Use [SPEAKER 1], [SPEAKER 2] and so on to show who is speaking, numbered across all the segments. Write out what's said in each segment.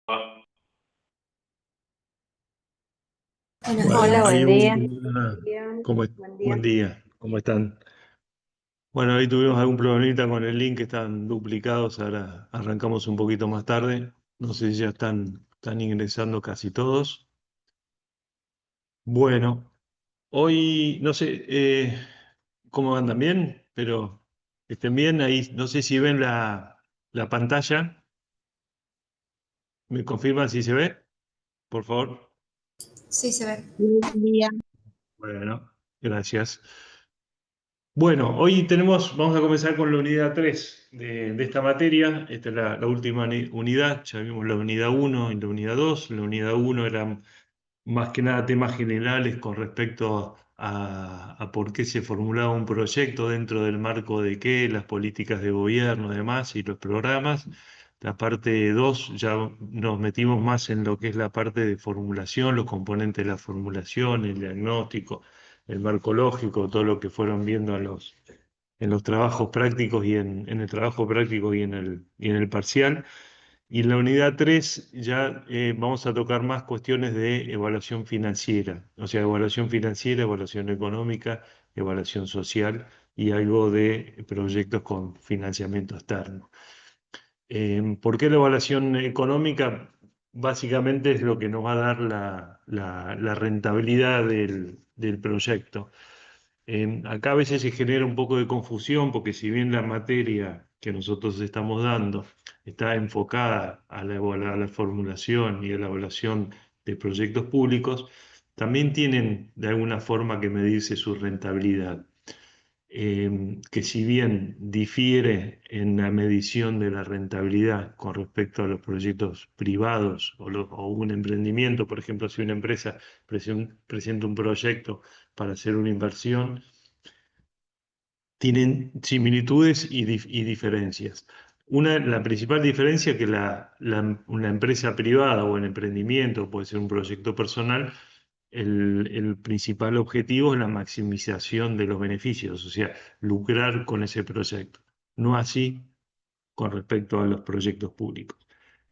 [SPEAKER 1] Buenos
[SPEAKER 2] Bueno,
[SPEAKER 3] Hola,
[SPEAKER 1] días.
[SPEAKER 2] hay
[SPEAKER 3] buen día. Buen
[SPEAKER 2] buen
[SPEAKER 3] día.
[SPEAKER 2] día, ¿cómo están? Bueno, ahí tuvimos algún problemita con el link, que están duplicados, ahora arrancamos un poquito más tarde. No sé si ya están ingresando casi todos. Bueno, hoy no sé cómo andan bien, pero estén bien ahí. No sé si ven la pantalla. ¿Me confirman si se ve? Por favor.
[SPEAKER 1] Sí, se ve.
[SPEAKER 3] Buen día.
[SPEAKER 2] Bueno, gracias. Bueno, hoy vamos a comenzar con la unidad 3 de esta materia. Esta es la última unidad. Ya vimos la unidad uno y la unidad 2. La unidad uno eran más que nada temas generales con respecto a por qué se formulaba un proyecto, dentro del marco de qué, las políticas de gobierno, demás, y los programas. La parte 2 ya nos metimos más en lo que es la parte de formulación, los componentes de la formulación, el diagnóstico, el marco lógico, todo lo que fueron viendo en los trabajos prácticos y en el trabajo práctico y en el parcial. Y en la unidad 3 ya vamos a tocar más cuestiones de evaluación financiera, o sea, evaluación financiera, evaluación económica, evaluación social y algo de proyectos con financiamiento externo. ¿Por qué la evaluación económica? Básicamente es lo que nos va a dar la rentabilidad del proyecto. Acá a veces se genera un poco de confusión, porque si bien la materia que nosotros estamos dando está enfocada a la formulación y a la evaluación de proyectos públicos, también tienen de alguna forma que medirse su rentabilidad, que si bien difiere en la medición de la rentabilidad con respecto a los proyectos privados o un emprendimiento. Por ejemplo, si una empresa presenta un proyecto para hacer una inversión, tienen similitudes y diferencias. La principal diferencia es que una empresa privada o el emprendimiento, puede ser un proyecto personal, el principal objetivo es la maximización de los beneficios, o sea, lucrar con ese proyecto. No así con respecto a los proyectos públicos.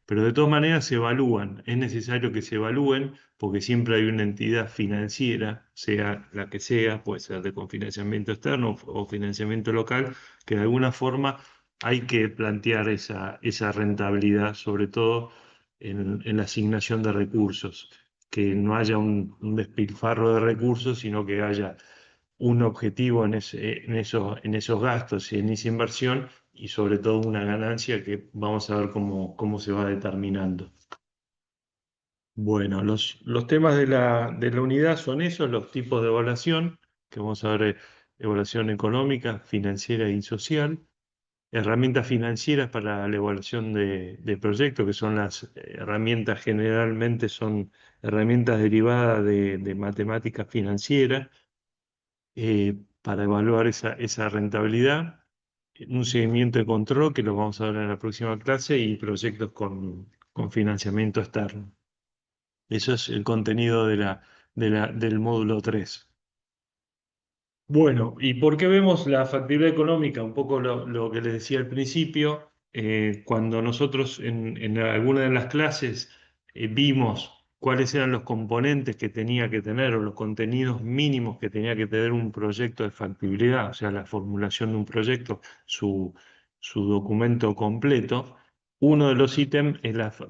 [SPEAKER 2] Pero de todas maneras se evalúan, es necesario que se evalúen, porque siempre hay una entidad financiera, sea la que sea, puede ser de con financiamiento externo o financiamiento local, que de alguna forma hay que plantear esa rentabilidad, sobre todo en la asignación de recursos, que no haya un despilfarro de recursos, sino que haya un objetivo en esos gastos y en esa inversión, y sobre todo una ganancia que vamos a ver cómo se va determinando. Bueno, los temas de la unidad son esos, los tipos de evaluación, que vamos a ver: evaluación económica, financiera y social; herramientas financieras para la evaluación de proyectos, que son las herramientas, generalmente son herramientas derivadas de matemáticas financieras, para evaluar esa rentabilidad; un seguimiento de control, que lo vamos a ver en la próxima clase; y proyectos con financiamiento externo. Eso es el contenido del módulo 3. Bueno, ¿y por qué vemos la factibilidad económica? Un poco lo que les decía al principio. Cuando nosotros en alguna de las clases vimos cuáles eran los componentes que tenía que tener, o los contenidos mínimos que tenía que tener un proyecto de factibilidad, o sea, la formulación de un proyecto, su documento completo. Uno de los ítems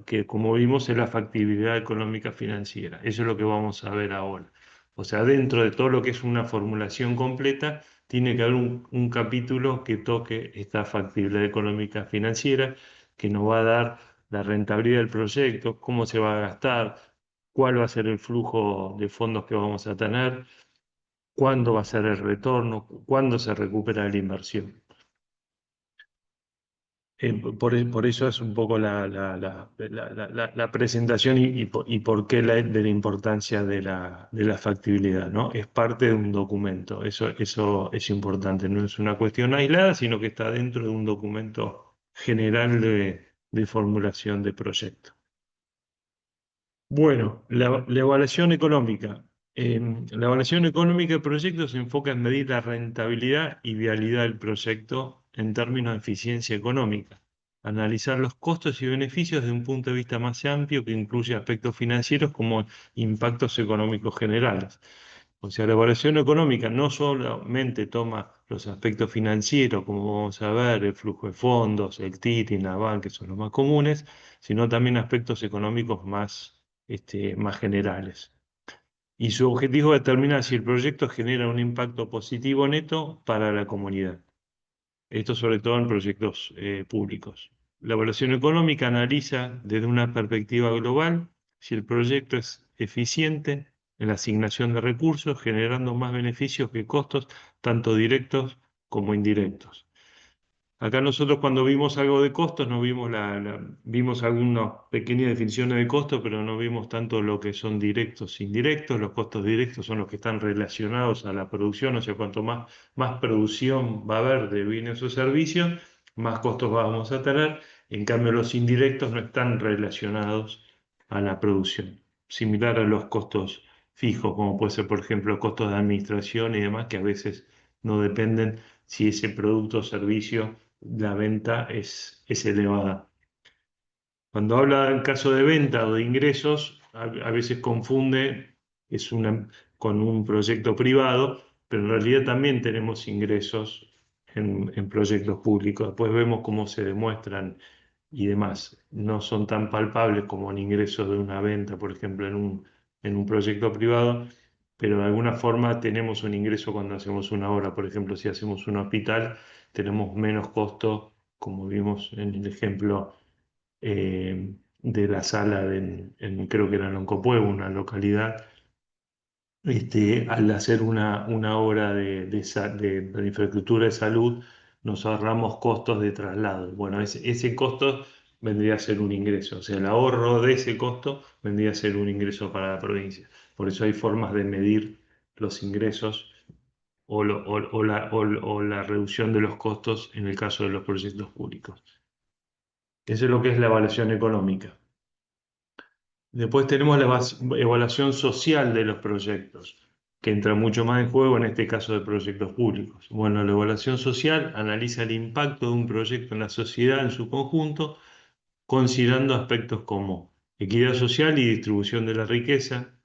[SPEAKER 2] que, como vimos, es la factibilidad económica financiera. Eso es lo que vamos a ver ahora. O sea, dentro de todo lo que es una formulación completa, tiene que haber un capítulo que toque esta factibilidad económica financiera, que nos va a dar la rentabilidad del proyecto, cómo se va a gastar, cuál va a ser el flujo de fondos que vamos a tener, cuándo va a ser el retorno, cuándo se recupera la inversión. Por eso es un poco la presentación, y por qué de la importancia de la factibilidad, ¿no? Es parte de un documento, eso es importante, no es una cuestión aislada, sino que está dentro de un documento general de formulación de proyecto. Bueno, la evaluación económica. La evaluación económica de proyectos se enfoca en medir la rentabilidad y viabilidad del proyecto en términos de eficiencia económica, analizar los costos y beneficios desde un punto de vista más amplio que incluye aspectos financieros como impactos económicos generales. O sea, la evaluación económica no solamente toma los aspectos financieros, como vamos a ver, el flujo de fondos, el TIR, Naval, que son los más comunes, sino también aspectos económicos más generales. Y su objetivo es determinar si el proyecto genera un impacto positivo neto para la comunidad. Esto sobre todo en proyectos públicos. La evaluación económica analiza desde una perspectiva global si el proyecto es eficiente en la asignación de recursos, generando más beneficios que costos, tanto directos como indirectos. Acá nosotros cuando vimos algo de costos, no vimos vimos algunas pequeñas definiciones de costos, pero no vimos tanto lo que son directos e indirectos. Los costos directos son los que están relacionados a la producción, o sea, cuanto más producción va a haber de bienes o servicios, más costos vamos a tener. En cambio, los indirectos no están relacionados a la producción, similar a los costos fijos, como puede ser, por ejemplo, costos de administración y demás, que a veces no dependen si ese producto o servicio la venta es elevada. Cuando habla en caso de venta o de ingresos, a veces confunde con un proyecto privado, pero en realidad también tenemos ingresos en proyectos públicos. Después vemos cómo se demuestran y demás. No son tan palpables como en ingresos de una venta, por ejemplo, en un proyecto privado, pero de alguna forma tenemos un ingreso cuando hacemos una obra. Por ejemplo, si hacemos un hospital, tenemos menos costo, como vimos en el ejemplo de la sala creo que era en Loncopuevo, una localidad, al hacer una obra de infraestructura de salud, nos ahorramos costos de traslado. Bueno, ese costo vendría a ser un ingreso, o sea, el ahorro de ese costo vendría a ser un ingreso para la provincia. Por eso hay formas de medir los ingresos o la reducción de los costos en el caso de los proyectos públicos. Eso es lo que es la evaluación económica. Después tenemos la evaluación social de los proyectos, que entra mucho más en juego en este caso de proyectos públicos. Bueno, la evaluación social analiza el impacto de un proyecto en la sociedad en su conjunto, considerando aspectos como equidad social y distribución de la riqueza,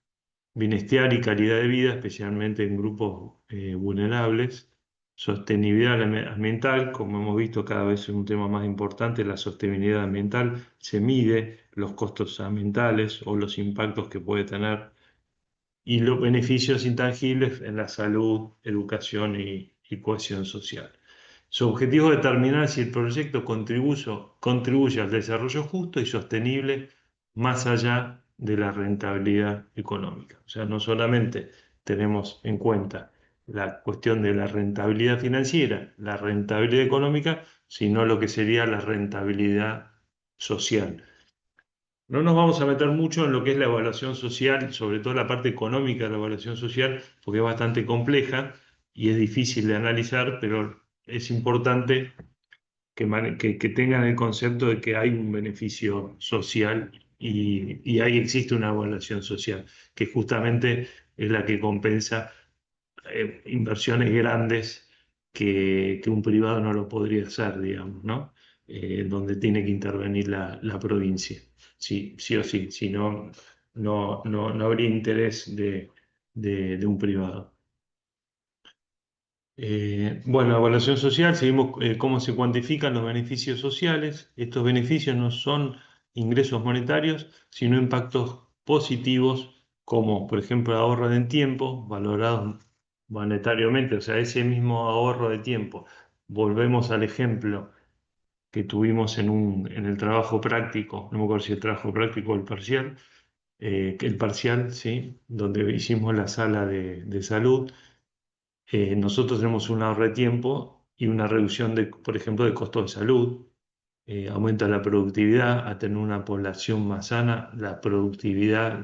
[SPEAKER 2] bienestar y calidad de vida, especialmente en grupos vulnerables, sostenibilidad ambiental, como hemos visto cada vez es un tema más importante, la sostenibilidad ambiental se mide los costos ambientales o los impactos que puede tener y los beneficios intangibles en la salud, educación y cohesión social. Su objetivo es determinar si el proyecto contribuye al desarrollo justo y sostenible más allá de la rentabilidad económica. O sea, no solamente tenemos en cuenta la cuestión de la rentabilidad financiera, la rentabilidad económica, sino lo que sería la rentabilidad social. No nos vamos a meter mucho en lo que es la evaluación social, sobre todo la parte económica de la evaluación social, porque es bastante compleja y es difícil de analizar, pero es importante que tengan el concepto de que hay un beneficio social y ahí existe una evaluación social, que justamente es la que compensa inversiones grandes que un privado no lo podría hacer, digamos, ¿no? Donde tiene que intervenir la provincia, sí, sí o sí, si no, no habría interés de un privado. Bueno, evaluación social, seguimos cómo se cuantifican los beneficios sociales. Estos beneficios no son ingresos monetarios, sino impactos positivos, como por ejemplo ahorro de tiempo, valorados monetariamente, o sea, ese mismo ahorro de tiempo. Volvemos al ejemplo que tuvimos en el trabajo práctico, no me acuerdo si el trabajo práctico o el parcial, sí, donde hicimos la sala de salud. Nosotros tenemos un ahorro de tiempo y una reducción, por ejemplo, de costos de salud. Aumenta la productividad, a tener una población más sana, la productividad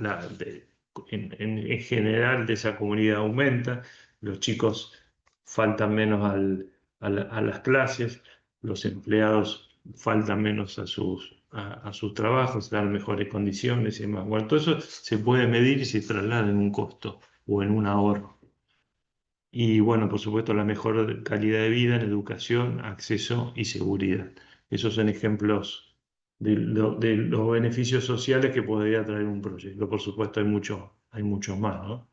[SPEAKER 2] en general de esa comunidad aumenta, los chicos faltan menos a las clases, los empleados faltan menos a sus trabajos, dan mejores condiciones y demás. Bueno, todo eso se puede medir y se traslada en un costo o en un ahorro. Y bueno, por supuesto, la mejor calidad de vida en educación, acceso y seguridad. Esos son ejemplos de los beneficios sociales que podría traer un proyecto. Por supuesto, hay muchos más, ¿no?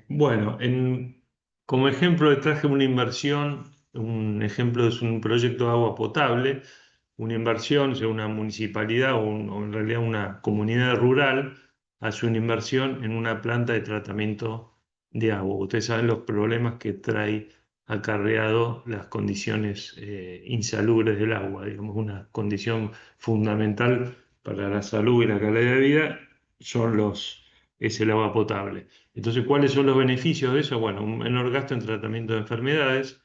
[SPEAKER 2] Bueno, como ejemplo le traje una inversión, un ejemplo es un proyecto de agua potable, una inversión, o sea, una municipalidad o en realidad una comunidad rural hace una inversión en una planta de tratamiento de agua. Ustedes saben los problemas que trae acarreado las condiciones insalubres del agua, digamos, una condición fundamental para la salud y la calidad de vida es el agua potable. Entonces, ¿cuáles son los beneficios de eso? Bueno, un menor gasto en tratamiento de enfermedades,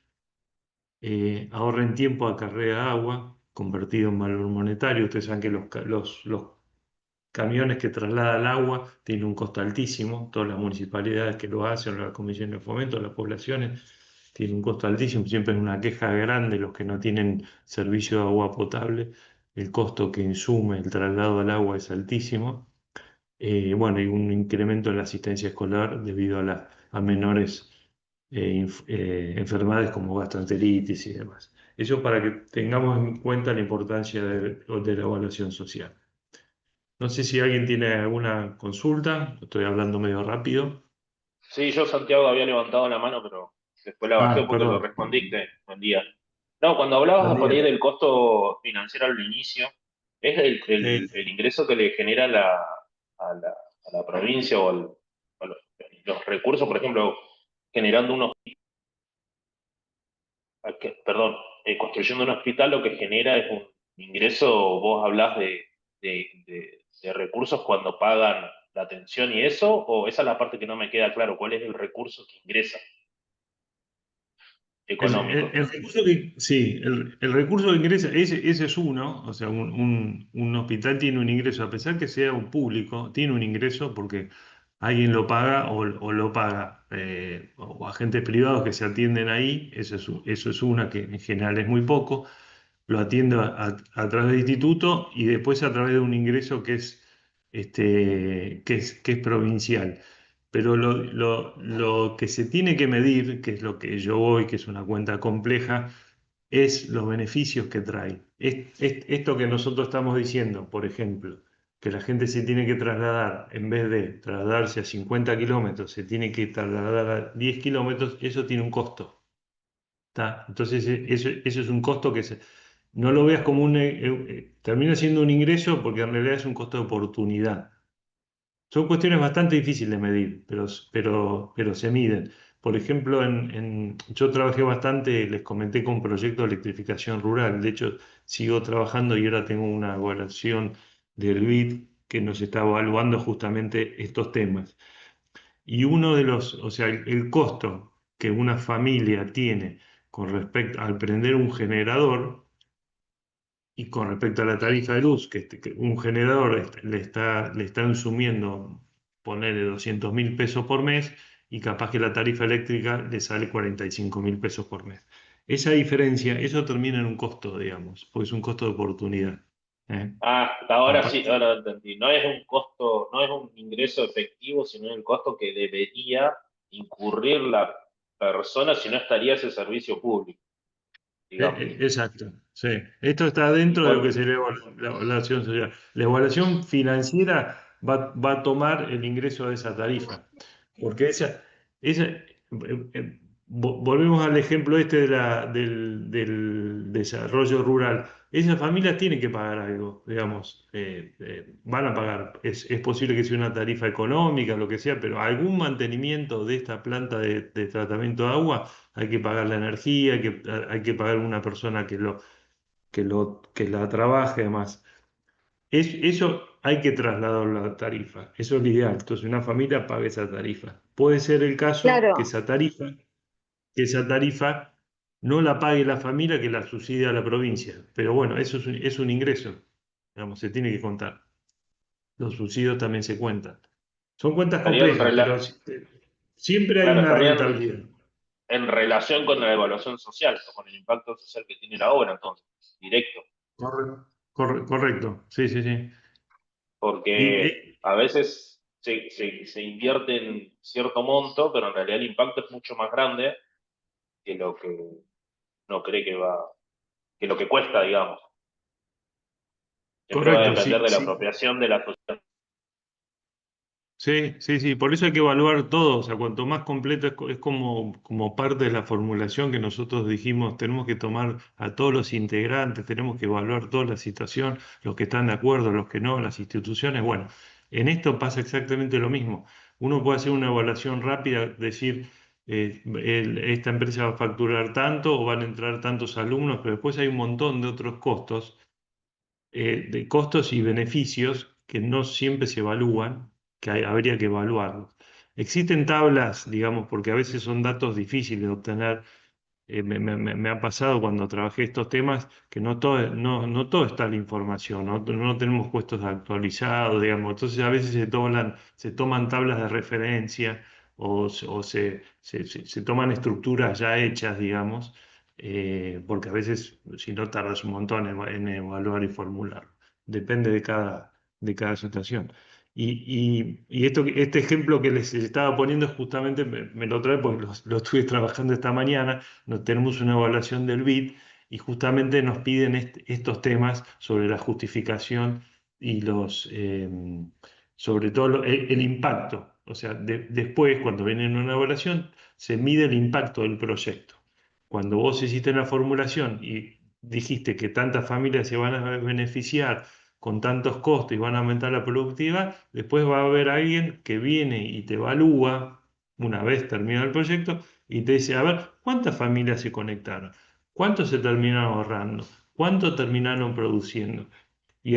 [SPEAKER 2] ahorra en tiempo, acarrea agua, convertido en valor monetario. Ustedes saben que los camiones que trasladan el agua tienen un costo altísimo. Todas las municipalidades que lo hacen, las comisiones de fomento, las poblaciones, tienen un costo altísimo. Siempre es una queja grande los que no tienen servicio de agua potable. El costo que insume el traslado del agua es altísimo. Bueno, y un incremento en la asistencia escolar debido a menores enfermedades como gastroenteritis y demás. Eso para que tengamos en cuenta la importancia de la evaluación social. No sé si alguien tiene alguna consulta, estoy hablando medio rápido.
[SPEAKER 4] Sí, yo, Santiago, había levantado la mano, pero después la bajé
[SPEAKER 2] Ah,
[SPEAKER 4] porque lo
[SPEAKER 2] perdón.
[SPEAKER 4] respondiste. Buen día. No, cuando
[SPEAKER 2] Buen
[SPEAKER 4] hablabas por ahí
[SPEAKER 2] día.
[SPEAKER 4] del costo financiero al inicio, ¿es el ingreso que le genera a la provincia a los recursos, por ejemplo, generando unos, perdón, construyendo un hospital, lo que genera es un ingreso? ¿Vos hablás de recursos cuando pagan la atención y eso? ¿O esa es la parte que no me queda claro? ¿Cuál es el recurso que ingresa económico?
[SPEAKER 2] El recurso sí, el recurso que ingresa, ese es uno, o sea, un hospital tiene un ingreso, a pesar que sea un público, tiene un ingreso porque alguien lo paga o lo paga, o agentes privados que se atienden ahí, eso es una que en general es muy poco, lo atiende a través del instituto y después a través de un ingreso que es provincial. Pero lo que se tiene que medir, que es lo que yo voy, que es una cuenta compleja, es los beneficios que trae. Esto que nosotros estamos diciendo, por ejemplo, que la gente se tiene que trasladar, en vez de trasladarse a 50 kilómetros, se tiene que trasladar a 10 kilómetros, eso tiene un costo. ¿Tá? Entonces, eso es un costo no lo veas como termina siendo un ingreso porque en realidad es un costo de oportunidad. Son cuestiones bastante difíciles de medir, pero se miden. Por ejemplo, yo trabajé bastante, les comenté con un proyecto de electrificación rural. De hecho, sigo trabajando y ahora tengo una evaluación del BID que nos está evaluando justamente estos temas. Y o sea, el costo que una familia tiene con respecto al prender un generador y con respecto a la tarifa de luz, que un generador le está insumiendo, ponerle 200.000 pesos por mes y capaz que la tarifa eléctrica le sale 45.000 pesos por mes. Esa diferencia, eso termina en un costo, digamos, porque es un costo de oportunidad. ¿Eh?
[SPEAKER 4] Ah, ahora sí,
[SPEAKER 2] Aparte,
[SPEAKER 4] ahora lo entendí. No es un costo, no es un ingreso efectivo, sino el costo que debería incurrir la persona si no estaría ese servicio público, digamos.
[SPEAKER 2] exacto, sí. Esto está
[SPEAKER 4] Y
[SPEAKER 2] dentro de lo que
[SPEAKER 4] por,
[SPEAKER 2] sería la evaluación social. La evaluación financiera va a tomar el ingreso de esa tarifa, porque volvemos al ejemplo este del desarrollo rural. Esas familias tienen que pagar algo, digamos, van a pagar. Es posible que sea una tarifa económica, lo que sea, pero algún mantenimiento de esta planta de tratamiento de agua hay que pagar la energía, hay que pagar una persona que la trabaje, además. Eso hay que trasladar la tarifa, eso es lo ideal. Entonces una familia paga esa tarifa. Puede ser el caso
[SPEAKER 3] Claro,
[SPEAKER 2] que esa tarifa no la pague la familia, que la subsidia a la provincia. Pero bueno, eso es un ingreso, digamos, se tiene que contar. Los subsidios también se cuentan. Son cuentas
[SPEAKER 4] estaría
[SPEAKER 2] complejas, pero siempre hay
[SPEAKER 4] claro,
[SPEAKER 2] una
[SPEAKER 4] estaría
[SPEAKER 2] rentabilidad.
[SPEAKER 4] en relación con la evaluación social, o con el impacto social que tiene la obra, entonces, directo.
[SPEAKER 2] Correcto, sí, sí, sí. Y,
[SPEAKER 4] Porque a veces se invierte en cierto monto, pero en realidad el impacto es mucho más grande que lo que no cree que lo que cuesta, digamos. Siempre va a
[SPEAKER 2] Correcto,
[SPEAKER 4] depender
[SPEAKER 2] sí,
[SPEAKER 4] de la
[SPEAKER 2] sí.
[SPEAKER 4] apropiación de la sociedad.
[SPEAKER 2] Sí, sí, sí, por eso hay que evaluar todo, o sea, cuanto más completo es como parte de la formulación que nosotros dijimos, tenemos que tomar a todos los integrantes, tenemos que evaluar toda la situación, los que están de acuerdo, los que no, las instituciones, bueno, en esto pasa exactamente lo mismo. Uno puede hacer una evaluación rápida, decir, esta empresa va a facturar tanto o van a entrar tantos alumnos, pero después hay un montón de otros costos de costos y beneficios que no siempre se evalúan, que habría que evaluarlos. Existen tablas, digamos, porque a veces son datos difíciles de obtener. Me ha pasado cuando trabajé estos temas que no todo está la información, no tenemos puestos actualizados, digamos. Entonces a veces se toman tablas de referencia o se toman estructuras ya hechas, digamos, porque a veces si no tardas un montón en evaluar y formular. Depende de cada situación. Este ejemplo que les estaba poniendo justamente me lo trae porque lo estuve trabajando esta mañana. Tenemos una evaluación del BID y justamente nos piden estos temas sobre la justificación y sobre todo el impacto. O sea, después, cuando viene una evaluación, se mide el impacto del proyecto. Cuando vos hiciste la formulación y dijiste que tantas familias se van a beneficiar con tantos costos y van a aumentar la productividad, después va a haber alguien que viene y te evalúa una vez terminado el proyecto y te dice, a ver, ¿cuántas familias se conectaron? ¿Cuánto se terminaron ahorrando? ¿Cuánto terminaron produciendo? Y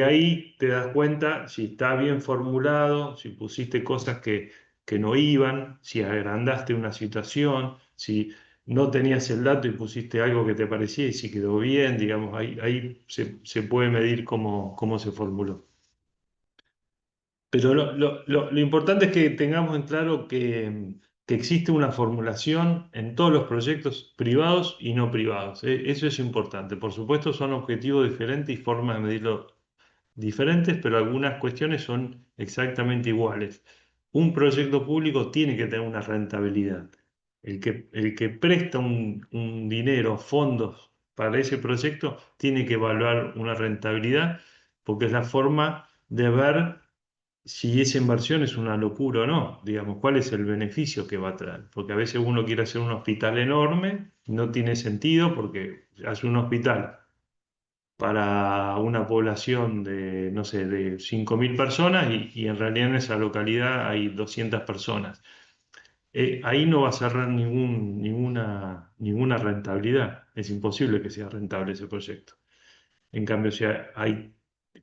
[SPEAKER 2] ahí te das cuenta si está bien formulado, si pusiste cosas que no iban, si agrandaste una situación, si no tenías el dato y pusiste algo que te parecía y si quedó bien, digamos, ahí se puede medir cómo se formuló. Pero lo importante es que tengamos en claro que existe una formulación en todos los proyectos privados y no privados. Eso es importante. Por supuesto, son objetivos diferentes y formas de medirlo diferentes, pero algunas cuestiones son exactamente iguales. Un proyecto público tiene que tener una rentabilidad. El que presta un dinero, fondos para ese proyecto, tiene que evaluar una rentabilidad porque es la forma de ver si esa inversión es una locura o no, digamos, cuál es el beneficio que va a traer. Porque a veces uno quiere hacer un hospital enorme, no tiene sentido porque hace un hospital para una población de, no sé, de 5.000 personas y en realidad en esa localidad hay 200 personas. Ahí no va a cerrar ninguna rentabilidad. Es imposible que sea rentable ese proyecto. En cambio, si hay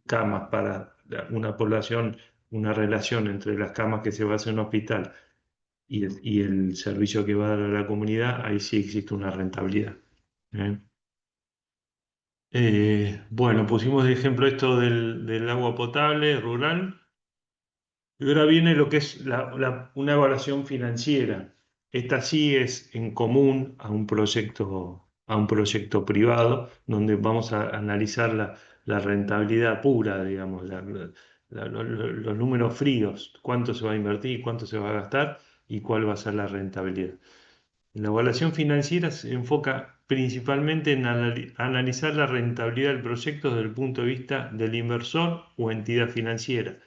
[SPEAKER 2] camas para una población, una relación entre las camas que se va a hacer en un hospital y el servicio que va a dar a la comunidad, ahí sí existe una rentabilidad. ¿Eh? Bueno, pusimos de ejemplo esto del agua potable rural. Y ahora viene lo que es una evaluación financiera. Esta sí es en común a un proyecto privado, donde vamos a analizar la rentabilidad pura, digamos, los números fríos, cuánto se va a invertir, cuánto se va a gastar y cuál va a ser la rentabilidad. La evaluación financiera se enfoca principalmente en analizar la rentabilidad del proyecto desde el punto de vista del inversor o entidad financiera.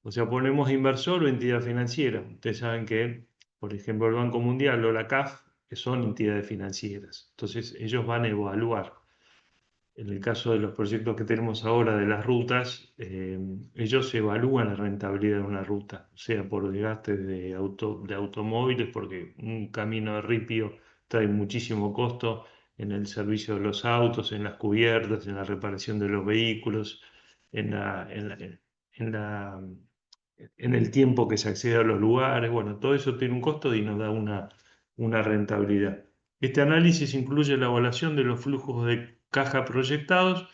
[SPEAKER 2] O sea, ponemos inversor o entidad financiera. Ustedes saben que, por ejemplo, el Banco Mundial o la CAF, que son entidades financieras. Entonces, ellos van a evaluar. En el caso de los proyectos que tenemos ahora de las rutas, ellos evalúan la rentabilidad de una ruta, sea por desgaste de automóviles, porque un camino de ripio trae muchísimo costo en el servicio de los autos, en las cubiertas, en la reparación de los vehículos, en la, en la- en la- en el tiempo que se accede a los lugares. Bueno, todo eso tiene un costo y nos da una rentabilidad. Este análisis incluye la evaluación de los flujos de caja proyectados,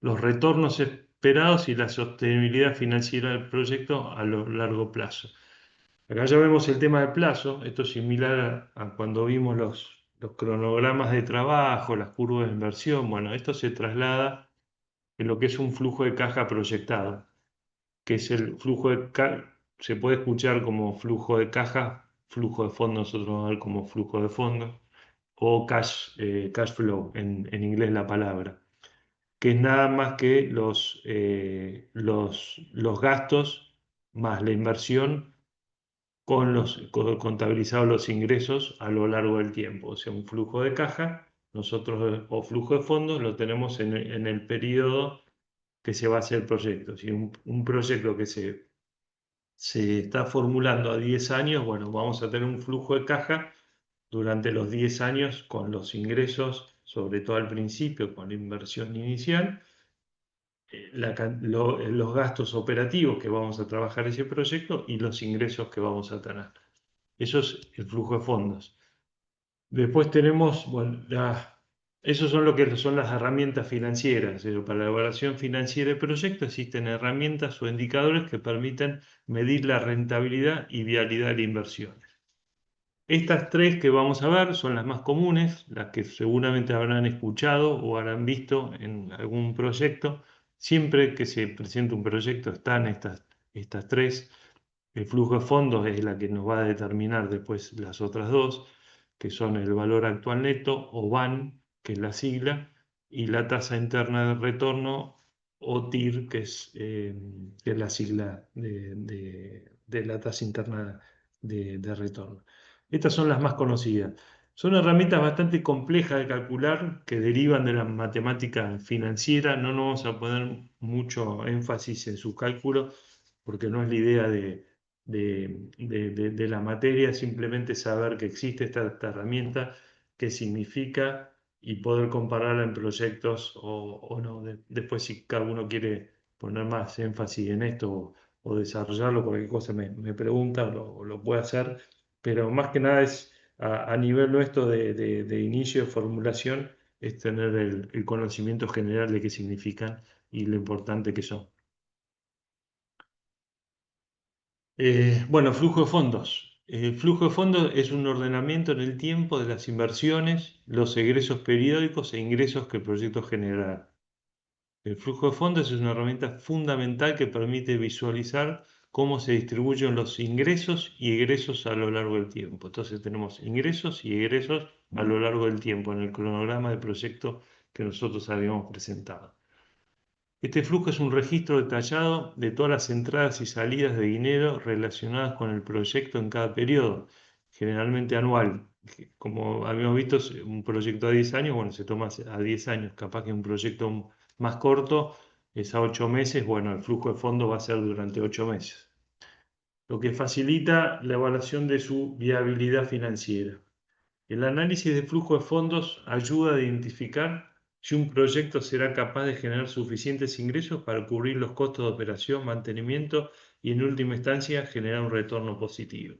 [SPEAKER 2] los retornos esperados y la sostenibilidad financiera del proyecto a lo largo plazo. Acá ya vemos el tema del plazo. Esto es similar a cuando vimos los cronogramas de trabajo, las curvas de inversión. Bueno, esto se traslada en lo que es un flujo de caja proyectado, que es el flujo se puede escuchar como flujo de caja, flujo de fondo, nosotros vamos a ver como flujo de fondo, o cash flow, en inglés la palabra, que es nada más que los gastos más la inversión contabilizados los ingresos a lo largo del tiempo. O sea, un flujo de caja, nosotros, o flujo de fondos, lo tenemos en el periodo que se va a hacer el proyecto. Si un proyecto que se está formulando a 10 años, bueno, vamos a tener un flujo de caja durante los 10 años con los ingresos, sobre todo al principio, con la inversión inicial, los gastos operativos que vamos a trabajar ese proyecto y los ingresos que vamos a tener. Eso es el flujo de fondos. Después tenemos, bueno, esos son lo que son las herramientas financieras. Para la evaluación financiera del proyecto existen herramientas o indicadores que permiten medir la rentabilidad y viabilidad de la inversión. Estas tres que vamos a ver son las más comunes, las que seguramente habrán escuchado o habrán visto en algún proyecto. Siempre que se presenta un proyecto están estas tres. El flujo de fondos es la que nos va a determinar después las otras dos, que son el valor actual neto, o VAN, que es la sigla, y la tasa interna de retorno, o TIR, que es la sigla de la tasa interna de retorno. Estas son las más conocidas. Son herramientas bastante complejas de calcular que derivan de la matemática financiera. No nos vamos a poner mucho énfasis en su cálculo porque no es la idea de la materia, simplemente saber que existe esta herramienta, qué significa y poder compararla en proyectos o no. Después, si cada uno quiere poner más énfasis en esto o desarrollarlo, cualquier cosa me pregunta o lo puede hacer, pero más que nada es a nivel nuestro de inicio de formulación, es tener el conocimiento general de qué significan y lo importante que son. Bueno, flujo de fondos. El flujo de fondos es un ordenamiento en el tiempo de las inversiones, los egresos periódicos e ingresos que el proyecto generará. El flujo de fondos es una herramienta fundamental que permite visualizar cómo se distribuyen los ingresos y egresos a lo largo del tiempo. Entonces tenemos ingresos y egresos a lo largo del tiempo en el cronograma del proyecto que nosotros habíamos presentado. Este flujo es un registro detallado de todas las entradas y salidas de dinero relacionadas con el proyecto en cada periodo, generalmente anual. Como habíamos visto, un proyecto a 10 años, bueno, se toma a 10 años. Capaz que un proyecto más corto es a 8 meses, bueno, el flujo de fondos va a ser durante 8 meses. Lo que facilita la evaluación de su viabilidad financiera. El análisis de flujo de fondos ayuda a identificar si un proyecto será capaz de generar suficientes ingresos para cubrir los costos de operación, mantenimiento y en última instancia generar un retorno positivo.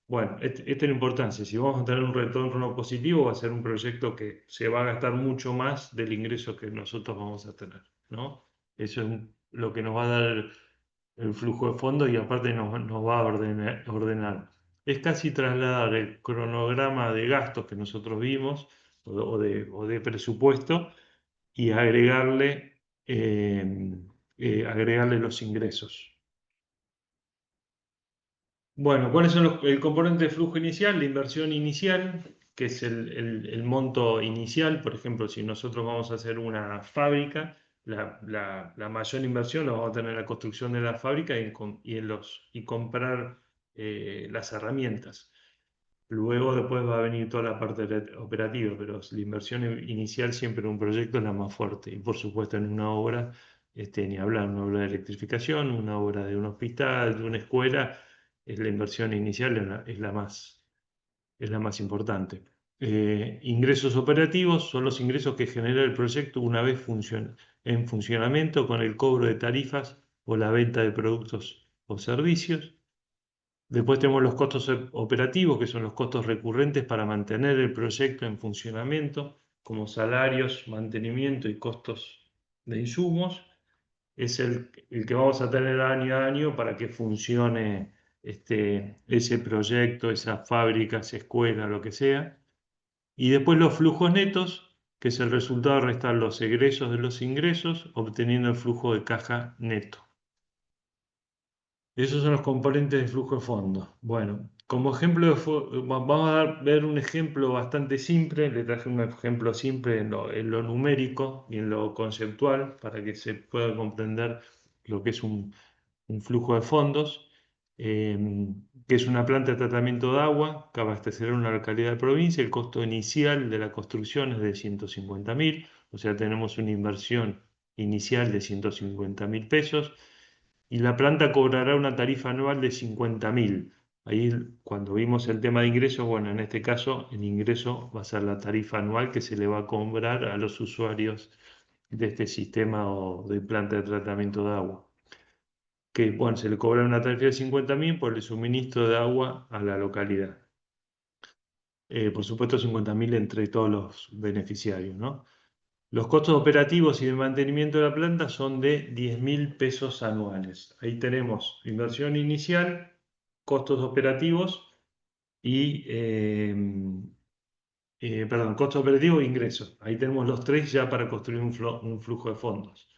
[SPEAKER 2] Bueno, esta es la importancia. Si vamos a tener un retorno positivo, va a ser un proyecto que se va a gastar mucho más del ingreso que nosotros vamos a tener, ¿no? Eso es lo que nos va a dar el flujo de fondos y aparte nos va a ordenar. Es casi trasladar el cronograma de gastos que nosotros vimos o de presupuesto y agregarle los ingresos. Bueno, ¿cuáles son el componente de flujo inicial? La inversión inicial, que es el monto inicial. Por ejemplo, si nosotros vamos a hacer una fábrica, la mayor inversión la vamos a tener en la construcción de la fábrica y comprar las herramientas. Luego después va a venir toda la parte operativa, pero la inversión inicial siempre en un proyecto es la más fuerte. Y por supuesto en una obra, ni hablar, una obra de electrificación, una obra de un hospital, de una escuela, la inversión inicial es la más importante. Ingresos operativos son los ingresos que genera el proyecto una vez en funcionamiento con el cobro de tarifas o la venta de productos o servicios. Después tenemos los costos operativos, que son los costos recurrentes para mantener el proyecto en funcionamiento, como salarios, mantenimiento y costos de insumos. Es el que vamos a tener año a año para que funcione ese proyecto, esa fábrica, esa escuela, lo que sea. Y después los flujos netos, que es el resultado de restar los egresos de los ingresos, obteniendo el flujo de caja neto. Esos son los componentes de flujo de fondos. Bueno, como ejemplo, vamos a ver un ejemplo bastante simple. Le traje un ejemplo simple en lo numérico y en lo conceptual para que se pueda comprender lo que es un flujo de fondos, eh, que es una planta de tratamiento de agua que abastecerá una localidad de provincia. El costo inicial de la construcción es de 150.000, o sea, tenemos una inversión inicial de 150.000 pesos y la planta cobrará una tarifa anual de 50.000. Ahí cuando vimos el tema de ingresos, bueno, en este caso el ingreso va a ser la tarifa anual que se le va a cobrar a los usuarios de este sistema o de planta de tratamiento de agua. Que bueno, se le cobra una tarifa de 50.000 por el suministro de agua a la localidad. Por supuesto 50.000 entre todos los beneficiarios, ¿no? Los costos operativos y de mantenimiento de la planta son de 10.000 pesos anuales. Ahí tenemos inversión inicial, costos operativos y, perdón, costos operativos e ingresos. Ahí tenemos los tres ya para construir un flujo de fondos.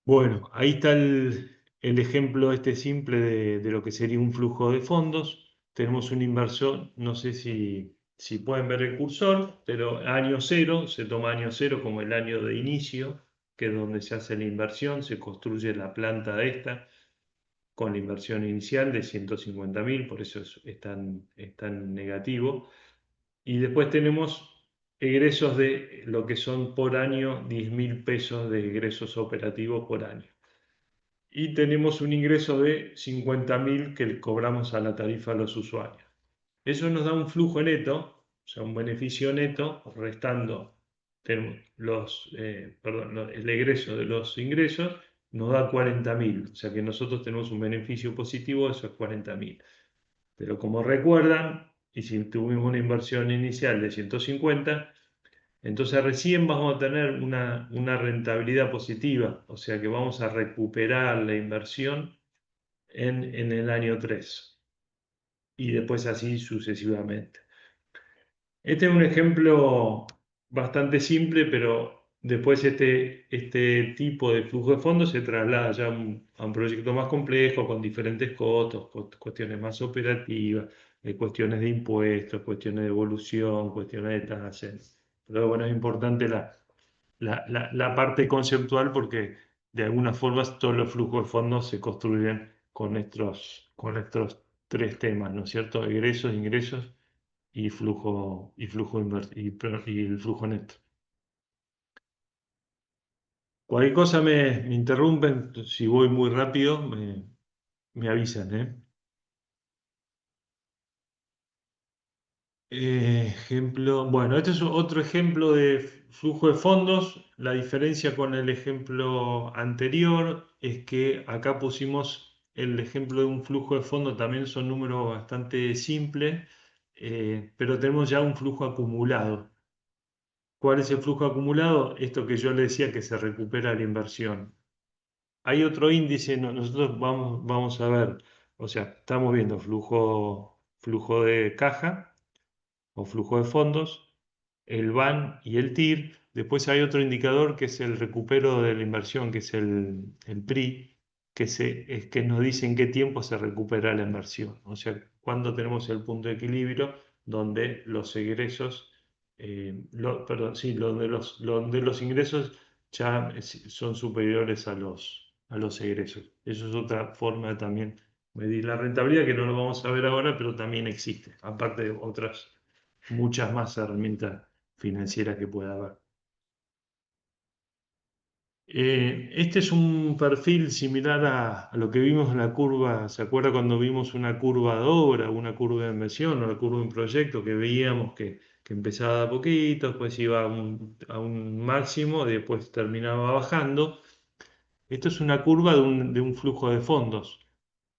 [SPEAKER 2] Bueno, ahí está el ejemplo este simple de lo que sería un flujo de fondos. Tenemos un inversor, no sé si pueden ver el cursor, pero año cero, se toma año cero como el año de inicio, que es donde se hace la inversión, se construye la planta de esta con la inversión inicial de 150.000, por eso es tan negativo. Y después tenemos egresos de lo que son por año 10.000 pesos de egresos operativos por año. Y tenemos un ingreso de 50.000 que le cobramos a la tarifa a los usuarios. Eso nos da un flujo neto, o sea, un beneficio neto, restando el egreso de los ingresos, nos da 40.000. O sea que nosotros tenemos un beneficio positivo de esos 40.000. Pero como recuerdan, y si tuvimos una inversión inicial de 150, entonces recién vamos a tener una rentabilidad positiva, o sea que vamos a recuperar la inversión en el año 3 y después así sucesivamente. Este es un ejemplo bastante simple, pero después este tipo de flujo de fondos se traslada ya a un proyecto más complejo, con diferentes costos, cuestiones más operativas, cuestiones de impuestos, cuestiones de evolución, cuestiones de tasas. Pero bueno, es importante la parte conceptual porque de alguna forma todos los flujos de fondos se construyen con estos tres temas, ¿no es cierto? Egresos, ingresos y el flujo neto. Cualquier cosa me interrumpen, si voy muy rápido me avisan, ¿eh? Bueno, este es otro ejemplo de flujo de fondos. La diferencia con el ejemplo anterior es que acá pusimos el ejemplo de un flujo de fondos, también son números bastante simples, pero tenemos ya un flujo acumulado. ¿Cuál es el flujo acumulado? Esto que yo le decía que se recupera la inversión. Hay otro índice, nosotros vamos a ver, o sea, estamos viendo flujo de caja o flujo de fondos, el BAN y el TIR. Después hay otro indicador que es el recupero de la inversión, que es el PRI, es que nos dice en qué tiempo se recupera la inversión. O sea, cuándo tenemos el punto de equilibrio donde los egresos, perdón, sí, donde los ingresos ya son superiores a los egresos. Eso es otra forma de también medir la rentabilidad que no lo vamos a ver ahora, pero también existe, aparte de otras muchas más herramientas financieras que pueda haber. Este es un perfil similar a lo que vimos en la curva. ¿Se acuerda cuando vimos una curva de obra, una curva de inversión o la curva de un proyecto que veíamos que empezaba de a poquito, después iba a un máximo y después terminaba bajando? Esto es una curva de un flujo de fondos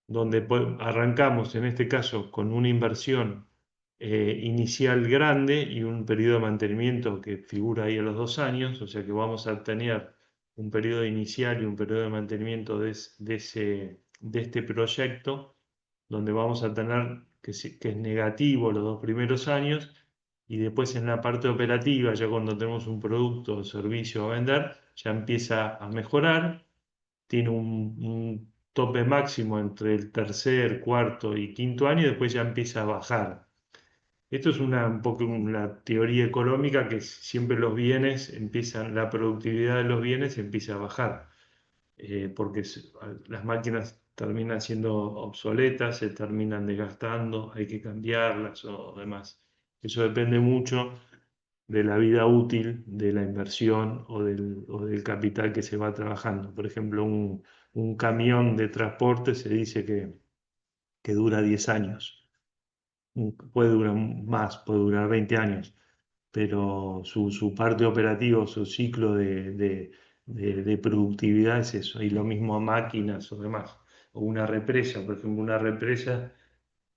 [SPEAKER 2] donde arrancamos en este caso con una inversión inicial grande y un periodo de mantenimiento que figura ahí a los 2 años, o sea que vamos a tener un periodo inicial y un periodo de mantenimiento de este proyecto, donde vamos a tener que es negativo los 2 primeros años, y después en la parte operativa, ya cuando tenemos un producto o servicio a vender, ya empieza a mejorar, tiene tope máximo entre el tercer, cuarto y quinto año y después ya empieza a bajar. Esto es un poco una teoría económica que siempre los bienes la productividad de los bienes empieza a bajar, porque las máquinas terminan siendo obsoletas, se terminan desgastando, hay que cambiarlas o demás. Eso depende mucho de la vida útil de la inversión o del capital que se va trabajando. Por ejemplo, un camión de transporte se dice que dura 10 años. Puede durar más, puede durar 20 años, pero su parte operativa, su ciclo de productividad es eso. Y lo mismo a máquinas o demás. O una represa, por ejemplo, una represa,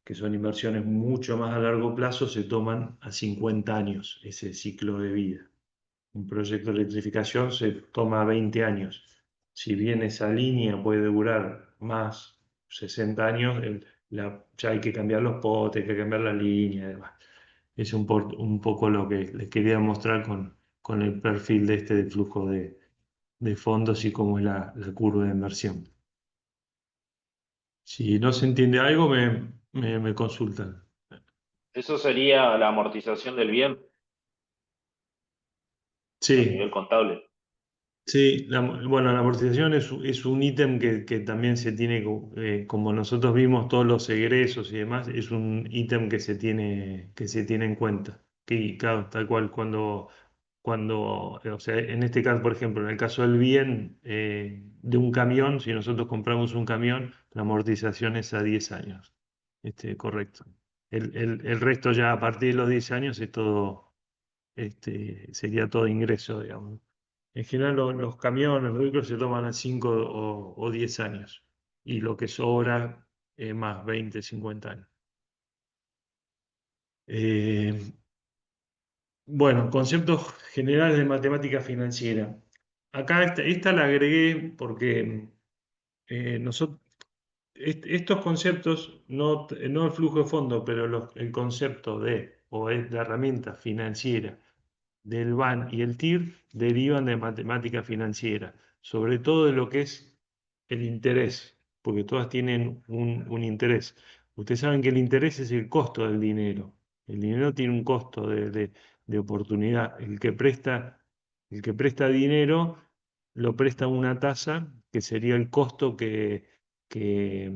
[SPEAKER 2] que son inversiones mucho más a largo plazo, se toman a 50 años ese ciclo de vida. Un proyecto de electrificación se toma 20 años. Si bien esa línea puede durar más, 60 años, ya hay que cambiar los potes, hay que cambiar la línea y demás. Es un poco lo que les quería mostrar con el perfil de flujo de fondos y cómo es la curva de inversión. Si no se entiende algo, me consultan.
[SPEAKER 4] Eso sería la amortización del bien a
[SPEAKER 2] Sí.
[SPEAKER 4] nivel contable.
[SPEAKER 2] Sí, bueno, la amortización es un ítem que también se tiene, como nosotros vimos todos los egresos y demás, es un ítem que se tiene en cuenta. Que, claro, tal cual, o sea, en este caso, por ejemplo, en el caso del bien de un camión, si nosotros compramos un camión, la amortización es a 10 años. Correcto. El resto ya a partir de los 10 años es todo, sería todo ingreso, digamos. En general los camiones, los vehículos se toman a 5 o 10 años y lo que sobra más 20, 50 años. Eh, bueno, conceptos generales de matemática financiera. Acá esta la agregué porque nosotros, estos conceptos, no el flujo de fondo, pero el concepto o es la herramienta financiera del BAN y el TIR derivan de matemática financiera, sobre todo de lo que es el interés, porque todas tienen un interés. Ustedes saben que el interés es el costo del dinero. El dinero tiene un costo de oportunidad. El que presta dinero lo presta a una tasa que sería el costo que, que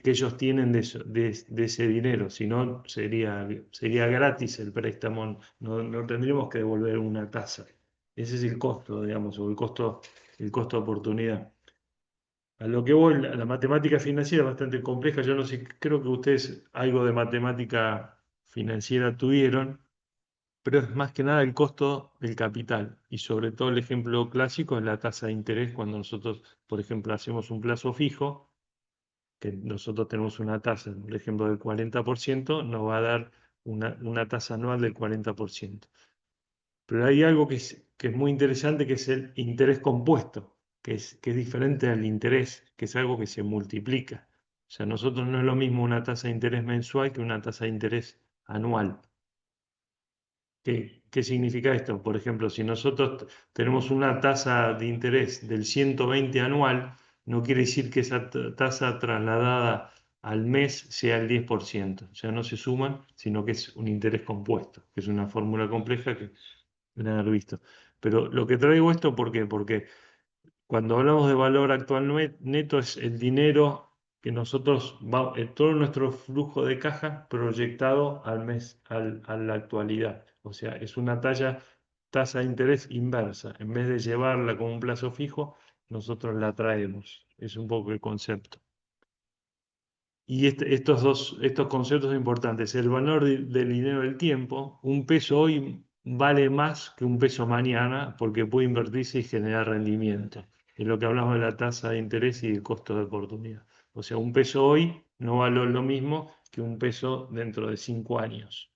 [SPEAKER 2] ellos tienen de ese dinero. Si no, sería gratis el préstamo, no tendríamos que devolver una tasa. Ese es el costo, digamos, o el costo de oportunidad. A lo que voy, la matemática financiera es bastante compleja. Yo no sé, creo que ustedes algo de matemática financiera tuvieron, pero es más que nada el costo del capital. Y sobre todo el ejemplo clásico es la tasa de interés cuando nosotros, por ejemplo, hacemos un plazo fijo, que nosotros tenemos una tasa, por ejemplo, del 40%, nos va a dar una tasa anual del 40%. Pero hay algo que es muy interesante, que es el interés compuesto, que es diferente al interés, que es algo que se multiplica. O sea, nosotros no es lo mismo una tasa de interés mensual que una tasa de interés anual. ¿Qué significa esto? Por ejemplo, si nosotros tenemos una tasa de interés del 120 anual, no quiere decir que esa tasa trasladada al mes sea el 10%. O sea, no se suman, sino que es un interés compuesto, que es una fórmula compleja que deben haber visto. Pero lo que traigo esto, ¿por qué? Porque cuando hablamos de valor actual neto es el dinero que nosotros, todo nuestro flujo de caja proyectado al mes, a la actualidad. O sea, es una tasa de interés inversa. En vez de llevarla como un plazo fijo, nosotros la traemos. Es un poco el concepto. Y estos conceptos son importantes. El valor del dinero del tiempo. Un peso hoy vale más que un peso mañana porque puede invertirse y generar rendimiento. Es lo que hablamos de la tasa de interés y el costo de oportunidad. O sea, un peso hoy no vale lo mismo que un peso dentro de 5 años.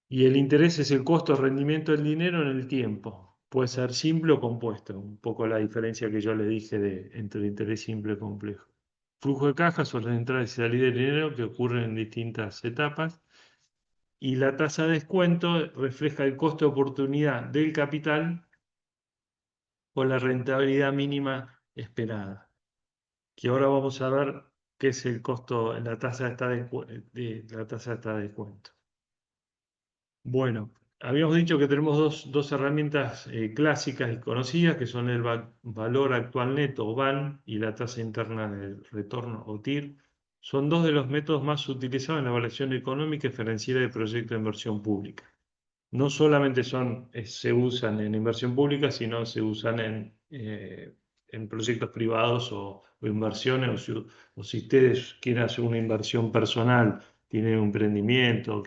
[SPEAKER 2] Y el interés es el costo de rendimiento del dinero en el tiempo. Puede ser simple o compuesto. Un poco la diferencia que yo le dije entre interés simple y complejo. Flujo de caja son las entradas y salidas de dinero que ocurren en distintas etapas. Y la tasa de descuento refleja el costo de oportunidad del capital o la rentabilidad mínima esperada. que ahora vamos a ver qué es el costo, la tasa la tasa esta de descuento. Bueno, habíamos dicho que tenemos dos herramientas clásicas y conocidas, que son el valor actual neto o VAN y la tasa interna de retorno o TIR. Son dos de los métodos más utilizados en la evaluación económica y financiera de proyectos de inversión pública. No solamente se usan en inversión pública, sino se usan en proyectos privados o inversiones, o si ustedes quieren hacer una inversión personal, tienen un emprendimiento,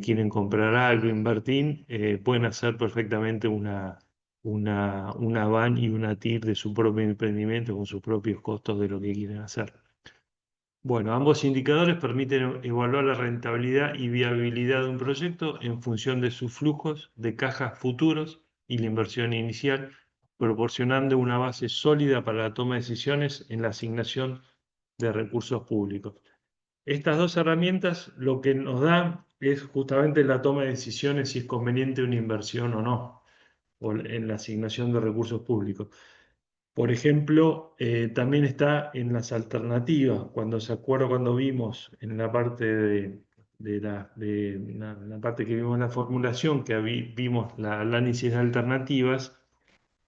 [SPEAKER 2] quieren comprar algo, invertir, pueden hacer perfectamente una van y una TIR de su propio emprendimiento con sus propios costos de lo que quieren hacer. Bueno, ambos indicadores permiten evaluar la rentabilidad y viabilidad de un proyecto en función de sus flujos de cajas futuros y la inversión inicial, proporcionando una base sólida para la toma de decisiones en la asignación de recursos públicos. Estas dos herramientas lo que nos dan es justamente la toma de decisiones si es conveniente una inversión o no, o en la asignación de recursos públicos. Por ejemplo, también está en las alternativas. Cuando vimos en la parte la parte que vimos en la formulación, que vimos el análisis de alternativas,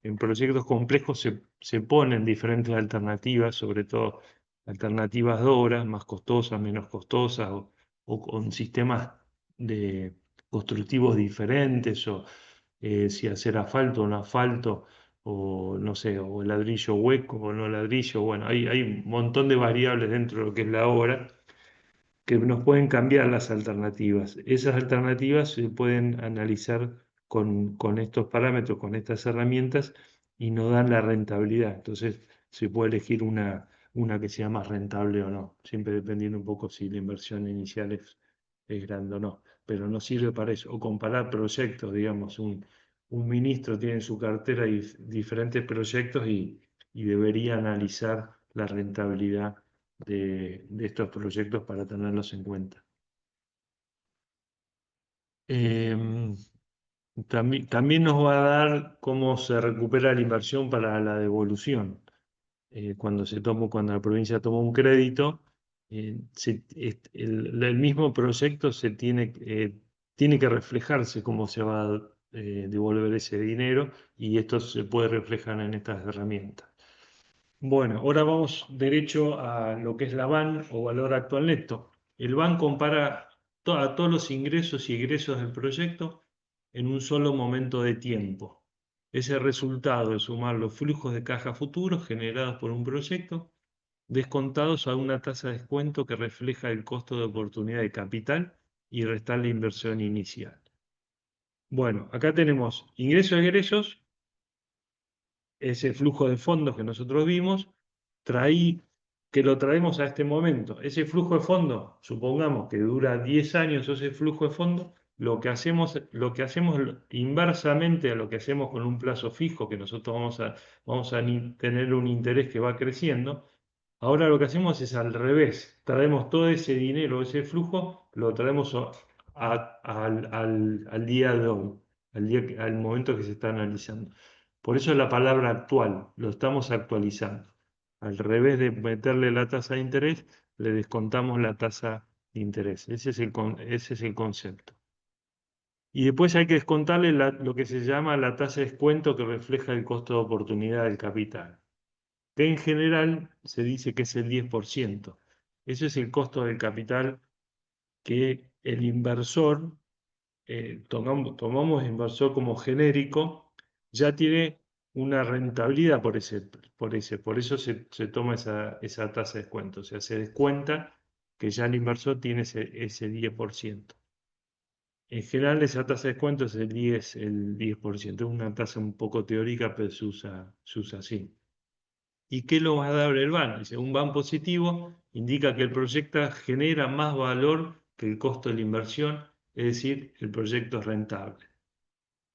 [SPEAKER 2] en proyectos complejos se ponen diferentes alternativas, sobre todo alternativas de obras, más costosas, menos costosas, o con sistemas constructivos diferentes, o si hacer asfalto o no asfalto, o no sé, o ladrillo hueco o no ladrillo. Bueno, hay un montón de variables dentro de lo que es la obra que nos pueden cambiar las alternativas. Esas alternativas se pueden analizar con estos parámetros, con estas herramientas, y nos dan la rentabilidad. Entonces se puede elegir una que sea más rentable o no, siempre dependiendo un poco si la inversión inicial es grande o no. Pero no sirve para eso. O comparar proyectos, digamos, un ministro tiene en su cartera diferentes proyectos y debería analizar la rentabilidad de estos proyectos para tenerlos en cuenta. También nos va a dar cómo se recupera la inversión para la devolución. Cuando la provincia toma un crédito, el mismo proyecto tiene que reflejarse cómo se va a devolver ese dinero, y esto se puede reflejar en estas herramientas. Bueno, ahora vamos derecho a lo que es la VAN o valor actual neto. El VAN compara a todos los ingresos y egresos del proyecto en un solo momento de tiempo. Es el resultado de sumar los flujos de caja futuros generados por un proyecto, descontados a una tasa de descuento que refleja el costo de oportunidad de capital y restar la inversión inicial. Bueno, acá tenemos ingresos y egresos, ese flujo de fondos que nosotros vimos, que lo traemos a este momento. Ese flujo de fondos, supongamos que dura 10 años ese flujo de fondos, lo que hacemos inversamente a lo que hacemos con un plazo fijo, que nosotros vamos a tener un interés que va creciendo. Ahora lo que hacemos es al revés, traemos todo ese dinero, ese flujo, lo traemos al día de hoy, al momento que se está analizando. Por eso la palabra actual, lo estamos actualizando. Al revés de meterle la tasa de interés, le descontamos la tasa de interés. Ese es el concepto. Y después hay que descontarle lo que se llama la tasa de descuento, que refleja el costo de oportunidad del capital, que en general se dice que es el 10%. Ese es el costo del capital que el inversor, tomamos inversor como genérico, ya tiene una rentabilidad por eso se toma esa tasa de descuento. O sea, se descuenta que ya el inversor tiene ese 10%. En general esa tasa de descuento es el 10%. Es una tasa un poco teórica, pero se usa así. ¿Y qué lo va a dar el VAN? Dice, un VAN positivo indica que el proyecto genera más valor que el costo de la inversión, es decir, el proyecto es rentable.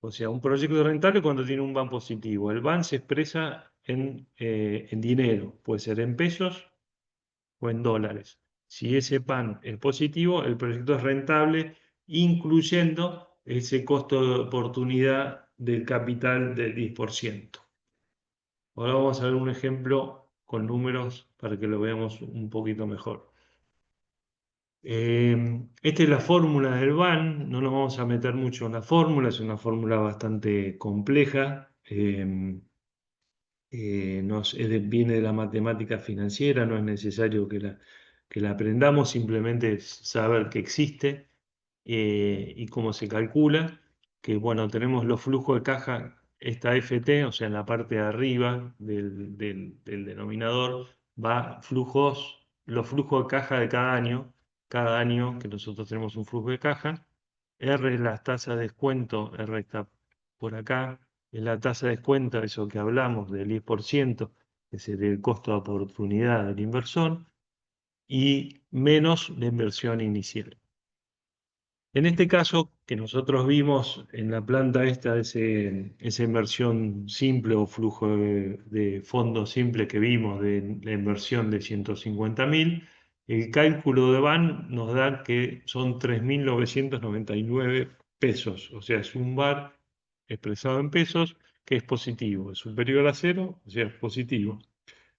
[SPEAKER 2] O sea, un proyecto es rentable cuando tiene un VAN positivo. El VAN se expresa en dinero, puede ser en pesos o en dólares. Si ese VAN es positivo, el proyecto es rentable, incluyendo ese costo de oportunidad del capital del 10%. Ahora vamos a ver un ejemplo con números para que lo veamos un poquito mejor. Esta es la fórmula del BAN, no nos vamos a meter mucho en la fórmula, es una fórmula bastante compleja. Viene de la matemática financiera, no es necesario que la aprendamos, simplemente es saber que existe y cómo se calcula, que bueno, tenemos los flujos de caja, esta FT, o sea, en la parte de arriba del denominador, va los flujos de caja de cada año que nosotros tenemos un flujo de caja. R es la tasa de descuento, R está por acá, es la tasa de descuento, eso que hablamos del 10%, que es el costo de oportunidad del inversor, y menos la inversión inicial. En este caso, que nosotros vimos en la planta esta, esa inversión simple o flujo de fondos simple que vimos de la inversión de 150.000, el cálculo de BAN nos da que son 3.999 pesos. O sea, es un VAR expresado en pesos que es positivo, es superior a cero, o sea, es positivo.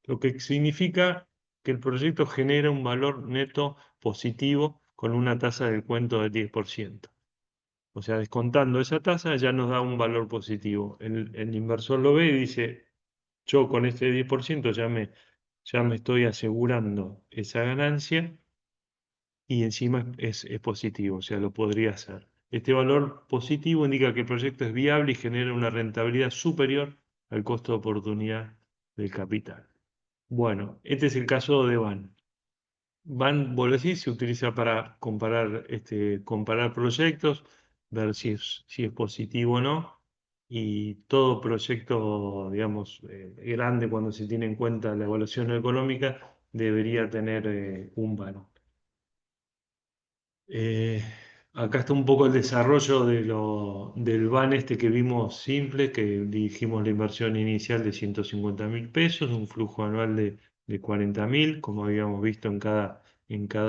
[SPEAKER 2] Lo que significa que el proyecto genera un valor neto positivo con una tasa de descuento del 10%. O sea, descontando esa tasa ya nos da un valor positivo. El inversor lo ve y dice, yo con este 10% ya me estoy asegurando esa ganancia y encima es positivo, o sea, lo podría hacer. Este valor positivo indica que el proyecto es viable y genera una rentabilidad superior al costo de oportunidad del capital. Bueno, este es el caso de Van. Van, vuelvo a decir, se utiliza para comparar proyectos, ver si es positivo o no. Y todo proyecto, digamos, grande, cuando se tiene en cuenta la evaluación económica, debería tener un Van. Eh, Acá está un poco el desarrollo del BAN este que vimos simple, que dijimos la inversión inicial de 150.000 pesos, un flujo anual de 40.000, como habíamos visto en cada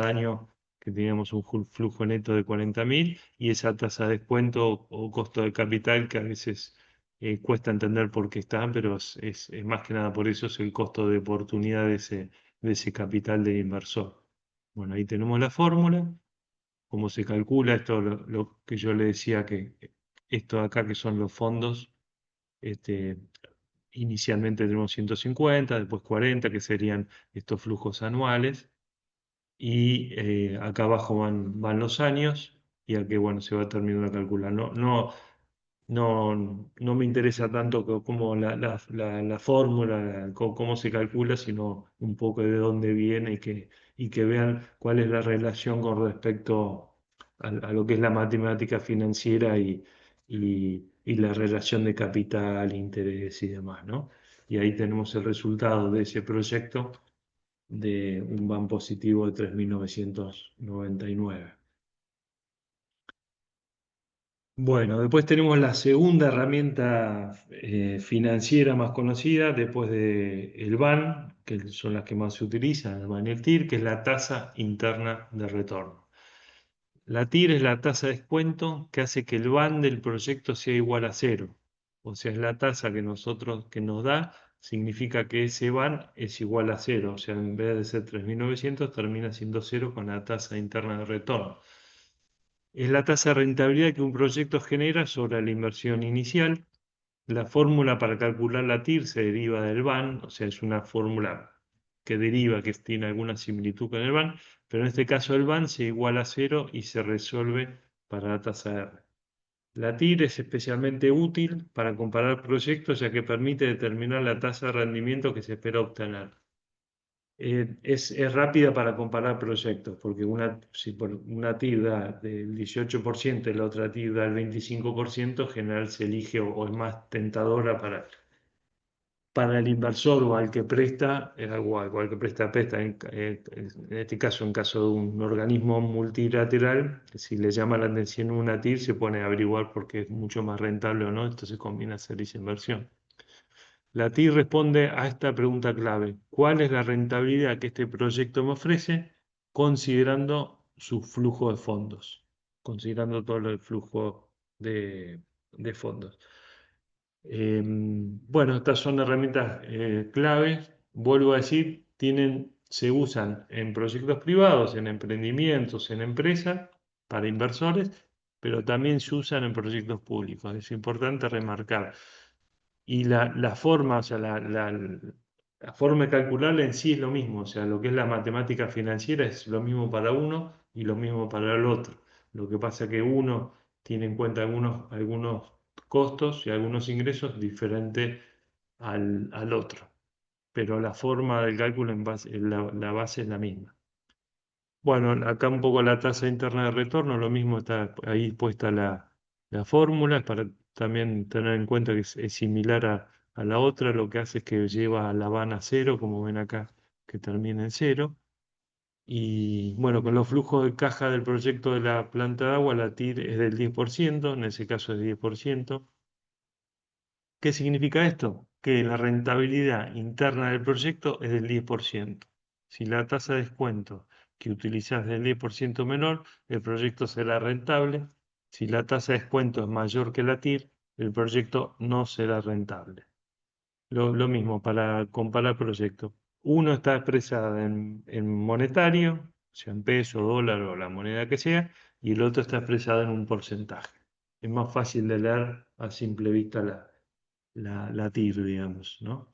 [SPEAKER 2] año que teníamos un flujo neto de 40.000, y esa tasa de descuento o costo de capital que a veces cuesta entender por qué está, pero es más que nada por eso es el costo de oportunidad de ese capital del inversor. Bueno, ahí tenemos la fórmula cómo se calcula, esto lo que yo le decía que esto de acá que son los fondos, este, inicialmente tenemos 150, después 40, que serían estos flujos anuales, y acá abajo van los años, y aquí bueno, se va terminando de calcular. No me interesa tanto como la fórmula, cómo se calcula, sino un poco de dónde viene y que vean cuál es la relación con respecto a lo que es la matemática financiera y la relación de capital, interés y demás, ¿no? Y ahí tenemos el resultado de ese proyecto de un BAN positivo de 3.999. Bueno, después tenemos la segunda herramienta financiera más conocida después del BAN, que son las que más se utilizan, el BAN y el TIR, que es la tasa interna de retorno. La TIR es la tasa de descuento que hace que el BAN del proyecto sea igual a cero. O sea, es la tasa que nos da, significa que ese BAN es igual a cero. O sea, en vez de ser 3.900 termina siendo cero con la tasa interna de retorno. Es la tasa de rentabilidad que un proyecto genera sobre la inversión inicial. La fórmula para calcular la TIR se deriva del BAN, o sea, es una fórmula que deriva, que tiene alguna similitud con el BAN, pero en este caso el BAN se iguala a cero y se resuelve para la tasa R. La TIR es especialmente útil para comparar proyectos ya que permite determinar la tasa de rendimiento que se espera obtener. Es rápida para comparar proyectos, porque si por una TIR da del 18% y la otra TIR da el 25%, en general se elige o es más tentadora para el inversor o al que presta, o al que presta en este caso, en caso de un organismo multilateral, si le llama la atención una TIR, se pone a averiguar porque es mucho más rentable o no, entonces conviene hacer esa inversión. La TIR responde a esta pregunta clave: ¿cuál es la rentabilidad que este proyecto me ofrece considerando su flujo de fondos? Considerando todo el flujo de fondos. Bueno, estas son herramientas claves vuelvo a decir, se usan en proyectos privados, en emprendimientos, en empresas, para inversores, pero también se usan en proyectos públicos. Es importante remarcar. Y la forma, o sea, la forma de calcularla en sí es lo mismo, o sea, lo que es la matemática financiera es lo mismo para uno y lo mismo para el otro. Lo que pasa es que uno tiene en cuenta algunos costos y algunos ingresos diferentes al otro, pero la forma del cálculo la base es la misma. Bueno, acá un poco la tasa interna de retorno, lo mismo está ahí puesta la fórmula, es para también tener en cuenta que es similar a la otra, lo que hace es que lleva a la van a cero, como ven acá, que termina en cero. Y bueno, con los flujos de caja del proyecto de la planta de agua, la TIR es del 10%, en ese caso es 10%. ¿Qué significa esto? Que la rentabilidad interna del proyecto es del 10%. Si la tasa de descuento que utilizas es del 10% menor, el proyecto será rentable. Si la tasa de descuento es mayor que la TIR, el proyecto no será rentable. Lo mismo para comparar proyectos. Uno está expresado en monetario, o sea, en peso, dólar o la moneda que sea, y el otro está expresado en un porcentaje. Es más fácil de leer a simple vista la TIR, digamos, ¿no?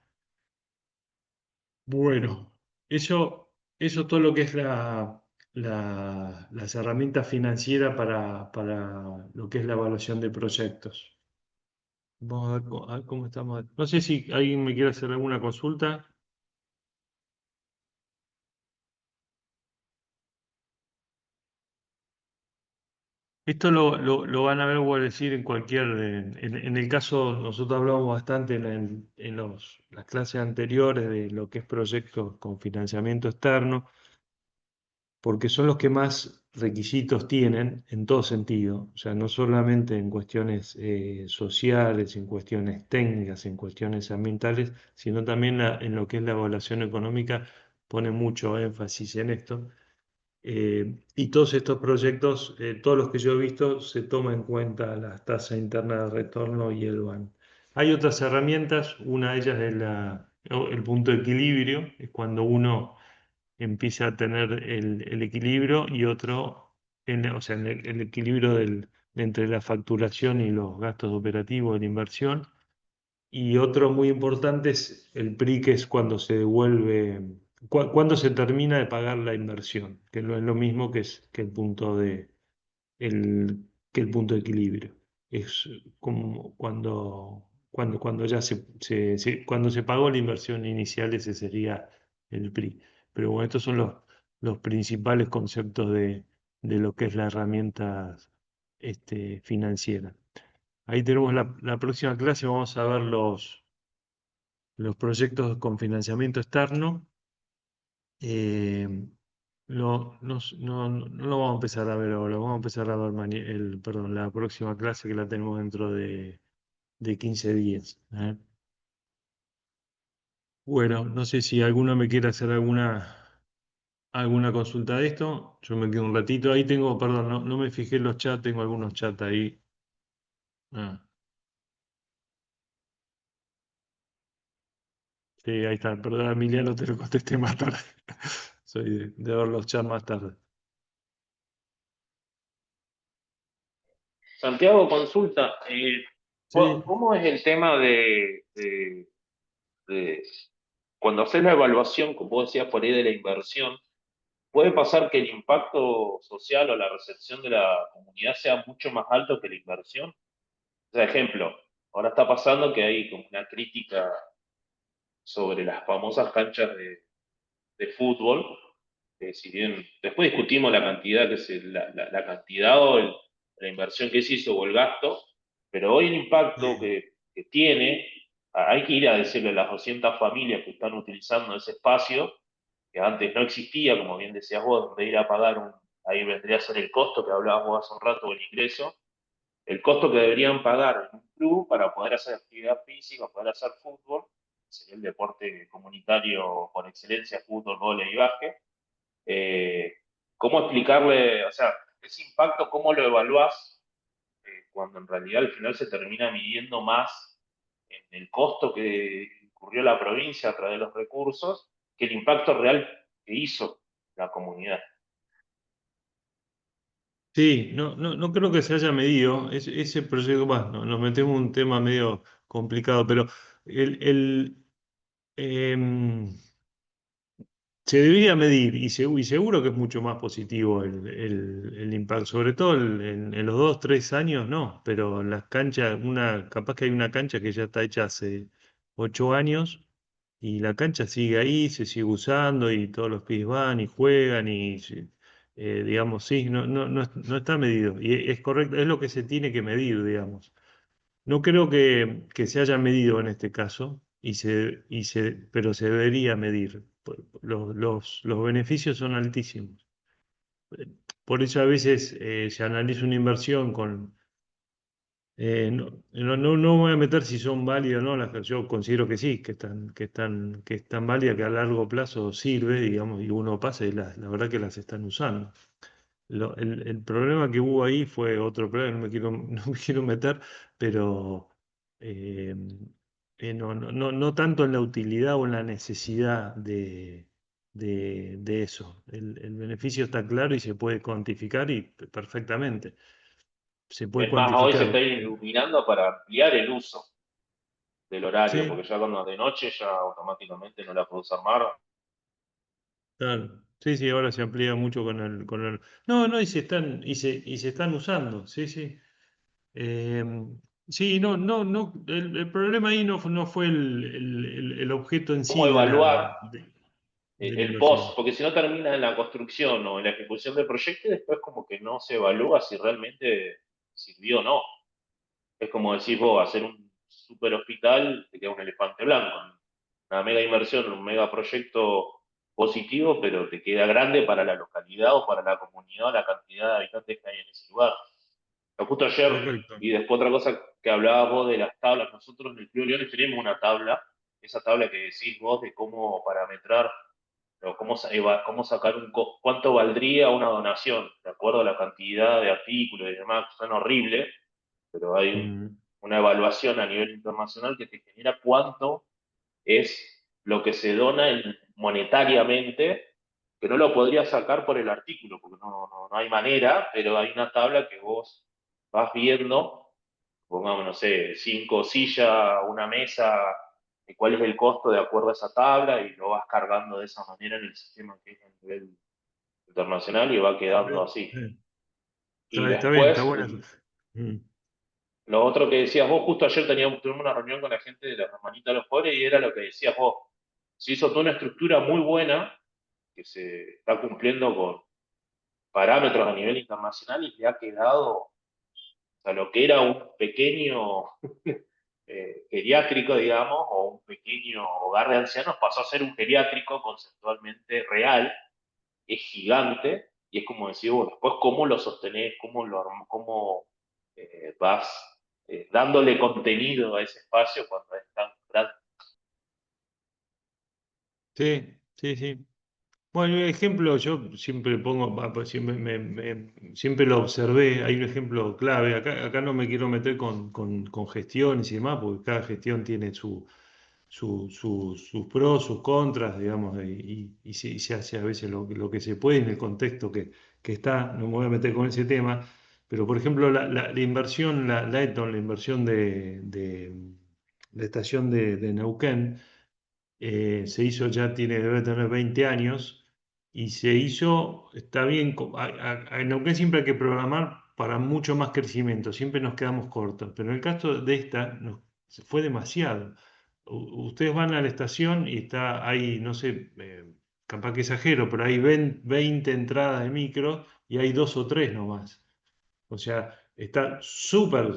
[SPEAKER 2] Bueno, eso todo lo que es las herramientas financieras para lo que es la evaluación de proyectos. Vamos a ver cómo estamos. No sé si alguien me quiere hacer alguna consulta. Esto lo van a ver o a decir en cualquier. En el caso, nosotros hablamos bastante en las clases anteriores de lo que es proyectos con financiamiento externo, porque son los que más requisitos tienen en todo sentido, o sea, no solamente en cuestiones sociales, en cuestiones técnicas, en cuestiones ambientales, sino también en lo que es la evaluación económica, pone mucho énfasis en esto. Y todos estos proyectos, todos los que yo he visto, se toma en cuenta la tasa interna de retorno y el BAN. Hay otras herramientas, una de ellas es el punto de equilibrio, es cuando uno empieza a tener el equilibrio y otro, o sea, el equilibrio entre la facturación y los gastos operativos de la inversión. Y otro muy importante es el PRI, que es cuando se devuelve, cuando se termina de pagar la inversión, que no es lo mismo que que el punto de equilibrio. Es como cuando ya cuando se pagó la inversión inicial, ese sería el PRI. Pero bueno, estos son los principales conceptos de lo que es la herramienta financiera. Ahí tenemos la próxima clase, vamos a ver los proyectos con financiamiento externo. Eh, no lo vamos a empezar a ver ahora, vamos a empezar a ver perdón, la próxima clase que la tenemos dentro de 15 días. ¿Eh? Bueno, no sé si alguno me quiere hacer alguna consulta de esto. Yo me quedo un ratito. Ahí tengo, perdón, no me fijé en los chats, tengo algunos chats ahí. Ah, sí, ahí está. Perdón, Emiliano, te lo contesté más tarde. Soy de ver los chats más tarde.
[SPEAKER 4] Santiago, consulta,
[SPEAKER 2] Sí.
[SPEAKER 4] ¿cómo es el tema de cuando haces la evaluación, como vos decías por ahí, de la inversión? ¿Puede pasar que el impacto social o la recepción de la comunidad sea mucho más alto que la inversión? O sea, ejemplo, ahora está pasando que hay como una crítica sobre las famosas canchas de fútbol, que si bien después discutimos la cantidad la cantidad la inversión que se hizo o el gasto, pero hoy el impacto que tiene, hay que ir a decirle a las 200 familias que están utilizando ese espacio, que antes no existía, como bien decías vos, donde ir a pagar ahí vendría a ser el costo que hablabas vos hace un rato, el ingreso, el costo que deberían pagar en un club para poder hacer actividad física, poder hacer fútbol, sería el deporte comunitario por excelencia, fútbol, vóley y básquet. eh, ¿Cómo explicarle, o sea, ese impacto, cómo lo evaluás cuando en realidad al final se termina midiendo más en el costo que incurrió la provincia a través de los recursos que el impacto real que hizo la comunidad.
[SPEAKER 2] Sí, no creo que se haya medido ese proyecto. Bueno, nos metemos en un tema medio complicado, pero el, em, se debería medir y seguro que es mucho más positivo el impacto, sobre todo en los 2, 3 años, no, pero en las canchas, capaz que hay una cancha que ya está hecha hace 8 años y la cancha sigue ahí, se sigue usando y todos los pibes van y juegan digamos, sí, no está medido y es correcto, es lo que se tiene que medir, digamos. No creo que se haya medido en este caso, pero se debería medir. Los beneficios son altísimos. Por eso a veces se analiza una inversión con... no voy a meter si son válidas o no, yo considero que sí, que están válidas, que a largo plazo sirve, digamos, y uno pasa y la verdad que las están usando. El problema que hubo ahí fue otro problema, no me quiero meter, pero eh, no tanto en la utilidad o en la necesidad de eso. El beneficio está claro y se puede cuantificar y perfectamente. Se puede
[SPEAKER 4] Es más, hoy se
[SPEAKER 2] cuantificar.
[SPEAKER 4] está iluminando para ampliar el uso del horario, porque
[SPEAKER 2] Sí,
[SPEAKER 4] ya cuando es de noche ya automáticamente no la puedo usar más.
[SPEAKER 2] claro. Sí, sí, ahora se amplía mucho con el. No, y se están usando, sí, sí. Eh, sí, el problema ahí no fue el objeto en sí
[SPEAKER 4] ¿Cómo
[SPEAKER 2] de la,
[SPEAKER 4] evaluar
[SPEAKER 2] de, de la
[SPEAKER 4] el post?
[SPEAKER 2] inversión.
[SPEAKER 4] Porque si no termina en la construcción o en la ejecución del proyecto y después como que no se evalúa si realmente sirvió o no. Es como decís vos, hacer un super hospital te queda un elefante blanco. Una mega inversión, un mega proyecto positivo, pero te queda grande para la localidad o para la comunidad, la cantidad de habitantes que hay en ese lugar. Pero justo ayer,
[SPEAKER 2] Correcto.
[SPEAKER 4] y después otra cosa que hablabas vos de las tablas, nosotros en el Club Leones tenemos una tabla, esa tabla que decís vos de cómo parametrar o cómo sacar cuánto valdría una donación, de acuerdo a la cantidad de artículos y demás, que son horribles, pero hay
[SPEAKER 2] Mm,
[SPEAKER 4] una evaluación a nivel internacional que te genera cuánto es lo que se dona monetariamente, que no lo podrías sacar por el artículo, porque no hay manera, pero hay una tabla que vos vas viendo, pongamos, no sé, 5 sillas, una mesa, y cuál es el costo de acuerdo a esa tabla, y lo vas cargando de esa manera en el sistema que es a nivel internacional y va quedando así.
[SPEAKER 2] eh,
[SPEAKER 4] Y
[SPEAKER 2] está bien, está
[SPEAKER 4] después,
[SPEAKER 2] buena. Mm,
[SPEAKER 4] lo otro que decías vos, justo ayer tuvimos una reunión con la gente de las hermanitas de los pobres y era lo que decías vos. Se hizo toda una estructura muy buena que se está cumpliendo con parámetros a nivel internacional y le ha quedado, o sea, lo que era un pequeño geriátrico, digamos, o un pequeño hogar de ancianos, pasó a ser un geriátrico conceptualmente real, es gigante, y es como decir, bueno, después cómo lo sostenés, cómo vas dándole contenido a ese espacio cuando es tan grande.
[SPEAKER 2] sí, sí, sí. Bueno, un ejemplo, yo siempre pongo, pues siempre, siempre lo observé, hay un ejemplo clave, acá no me quiero meter con gestiones y demás, porque cada gestión tiene sus pros, sus contras, digamos, y se hace a veces lo que se puede en el contexto que está, no me voy a meter con ese tema, pero por ejemplo la inversión, la Eton, la inversión de la estación de Neuquén, se hizo ya, debe tener 20 años, y se hizo, está bien, en Neuquén siempre hay que programar para mucho más crecimiento, siempre nos quedamos cortos, pero en el caso de esta fue demasiado. Ustedes van a la estación y hay, no sé, capaz que exagero, pero hay 20 entradas de micro y hay 2 o 3 nomás. O sea, está súper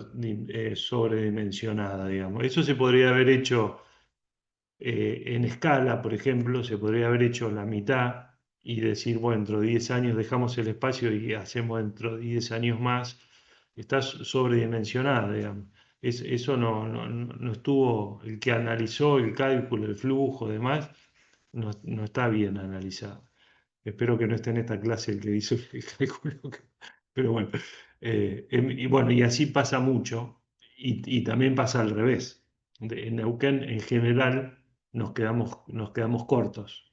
[SPEAKER 2] sobredimensionada, digamos. Eso se podría haber hecho en escala, por ejemplo, se podría haber hecho la mitad y decir, bueno, dentro de 10 años dejamos el espacio y hacemos dentro de 10 años más. Está sobredimensionada, digamos. Eso no estuvo, el que analizó el cálculo, el flujo, demás, no está bien analizado. Espero que no esté en esta clase el que hizo el cálculo. Pero bueno, y bueno, y así pasa mucho, y también pasa al revés. En Neuquén, en general, nos quedamos cortos.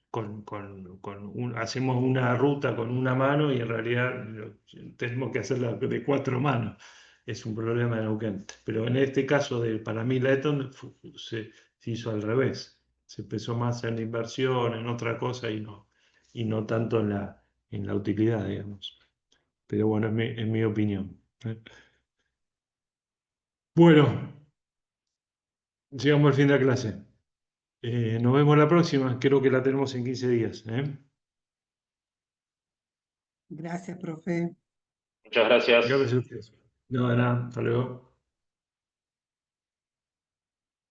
[SPEAKER 2] Hacemos una ruta con una mano y en realidad tenemos que hacerla de 4 manos. Es un problema de Neuquén. Pero en este caso, para mí, Letton se hizo al revés. Se empezó más en la inversión, en otra cosa y no tanto en la utilidad, digamos. Pero bueno, es mi opinión. Bueno, llegamos al fin de la clase. Nos vemos la próxima. Creo que la tenemos en 15 días.
[SPEAKER 5] Gracias, profe.
[SPEAKER 4] Muchas gracias.
[SPEAKER 2] Gracias a ustedes. No, de nada. Hasta luego.